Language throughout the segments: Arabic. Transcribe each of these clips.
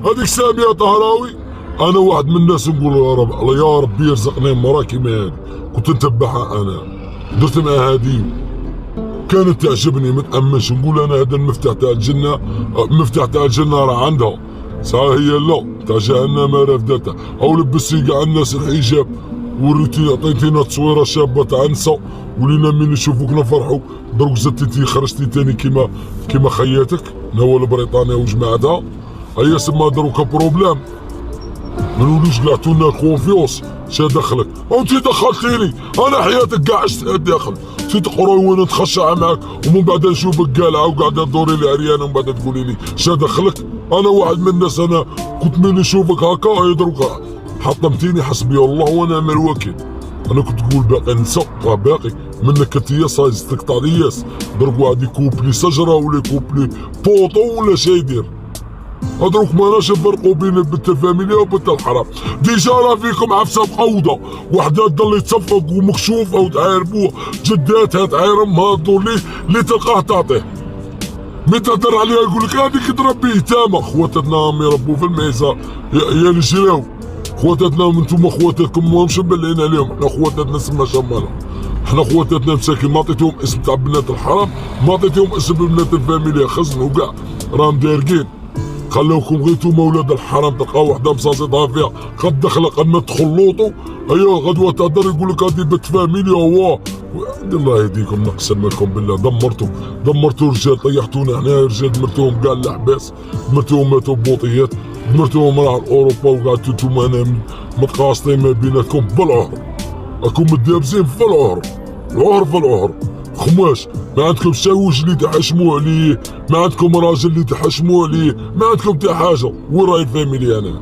هذيك سامية طهراوي. انا واحد من الناس نقول يا رب يا ربي يرزقني مرة كيما هذه، كنت نتبعها انا، درت معها هذه كانت تعجبني، ما تامنش نقول انا هذا المفتاح تاع الجنه، المفتاح تاع الجنه راه عندها، صح هي لا تاع جهنم راه فداتها. او لبستي كاع الناس الحجاب وريتي عطيتينا تصويره شابه تاع نساء ولينا من نشوفوك نفرحوا، دروك زدتي خرجتي تاني كيما خياتك نوال بريطانيا وجماعتها. هيا سما دروك بروبليم، ما نولوش قلعتونا الكونفيونس. شا دخلك؟ انت دخلتيني انا حياتك كاع عشت داخل، انت تقراي وانا نتخشع معاك ومن بعد نشوفك قالعه وقاعده تدوري لي عريانه ومن بعد تقولي لي شا دخلك؟ انا واحد من الناس، انا كنت من نشوفك هكا يدروك حطمتيني، حسبي الله ونعم الوكيل. انا كنت تقول باقي نسى راه باقي منك انت يا صاي تقطع لي ياس، دروك واحد يكوبلي شجره ولا يكوبلي بوطو ولا شي يدير. هادروك ماناش نفرقوا بين البنت الفاميليا وبنت الحرام، ديجا راه فيكم عفسه مقوضه، وحده تضل يتصفق ومكشوفه وتعايربوه، جداتها تعايرمها الدور اللي تلقاه تعطيه. مين تهدر عليها يقول لك هذيك تربي يتامى، خواتاتنا راهم يربوا في المعزه يا اللي جراو، خواتاتنا انتم خواتاتكم ماهمش مبلعين عليهم، حنا خواتاتنا سما شماله، حنا خواتاتنا مساكين ما عطيتهم اسم تاع بنات الحرام، ما عطيتهم اسم بنات الفاميليا، خزنوا كاع راهم دارقين. خلوكم غير نتوما ولاد الحرام تلقاو وحده مصاصيتها فيها قد دخله قد ما تخلطوا، ايوا غدوه تهضر يقول لك هذه بنت فاميليا هو. الله يهديكم نقسم لكم بالله، دمرتوا الرجال، طيحتونا حنا رجال، دمرتوهم كاع الاحباس، دمرتوهم ماتوا ببوطيات، دمرتوهم راحوا لاوروبا وقعدتوا نتوما انا متقاصدين ما بيناتكم بالعهر، راكم متدابزين في العهر، العهر في العهر. خماش ما عندكم شاوش اللي تحشموا عليه، ما عندكم راجل اللي تحشموا عليه، ما عندكم تا حاجه. وين راهي الفاميليا؟ انا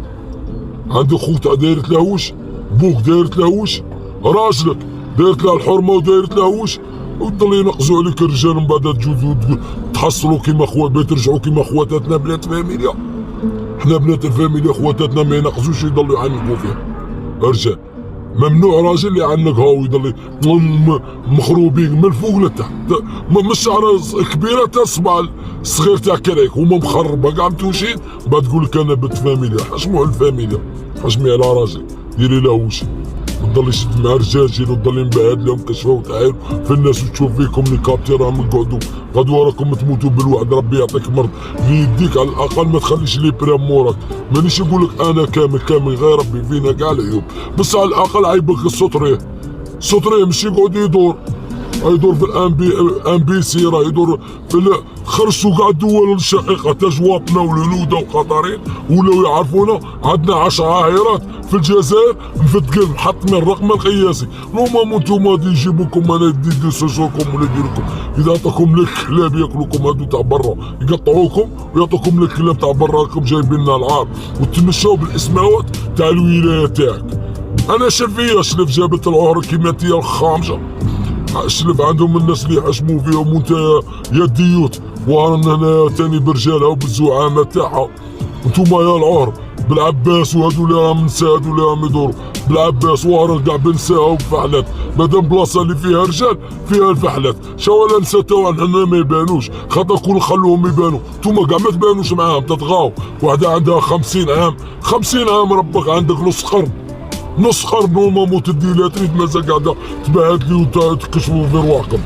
عندك خوت دايرت له وش، بوك دايرت له وش، راجلك دايرت له الحرمه ودايرت له وش، وتضل ينقزوا عليك الرجال من بعد تجوزوا تحصلوا كيما ترجعوا كيما خواتاتنا بنات فاميليا. حنا بنات الفاميليا خواتاتنا ما ينقزوش يضلوا يعنقوا فيها. الرجال ممنوع راجل يعنقها ويضل مخروبين من الفوق لتحت، من الشعره كبيره تا الصبع الصغير تاع كرايك هما مخربه كاع متوشين، بعد تقول لك انا بنت فاميليا. حشموا على الفاميليا، حشمي على راجل، ديري له وش، تضل يشد مع رجاجيل وتضل ينبعد لهم كشفه وتعاير في الناس وتشوف فيكم لي كابتي راهم نقعدوا غدوه راكم تموتوا بالوعد. ربي يعطيك مرض اللي يديك على الاقل ما تخليش لي برام موراك، مانيش نقول لك انا كامل غير ربي فينا كاع العيوب، بس على الاقل عيبك السطريه ماشي يقعد يدور في الانبيسي، راه يدور في خرجوا كاع الدول الشقيقه تا جوابنا والهنوده وقطرين ولاو يعرفونا. عندنا 10 عاهرات في الجزائر مفتقين محطمين الرقم القياسي، نورمالمون نتوما غادي يجيبوكم انا دي سجوركم ولا يديروكم، اذا عطاكم لك كلاب ياكلوكم هادو تاع برا يقطعوكم ويعطوكم لك كلاب تاع برا، راكم جايبين لنا العار وتمشاو بالاسماوات تاع الولايه تاعك. انا شلف جابة العهر كيما انت الخامجه، شلف عندهم الناس اللي يحشموا فيهم وانت يا الديوت، ورانا هنا تاني برجالها وبالزعامه تاعها. انتوما يا العهر بالعباس وهادو اللي راهم نساء، هادو اللي راهم يدوروا بالعباس وهرا كاع بنساء وبفحلات، مادام بلاصه اللي فيها رجال فيها الفحلات، شاولا نساء تاعنا حنا ما يبانوش، خاطر كون نخلوهم يبانوا نتوما كاع ما تبانوش معاهم، تتغاو. وحده عندها 50 عام، 50 عام ربك عندك نص قرن نورمالمون تدي لها تريد مازال قاعده تبعت لي وتكشفوا في رواحكم.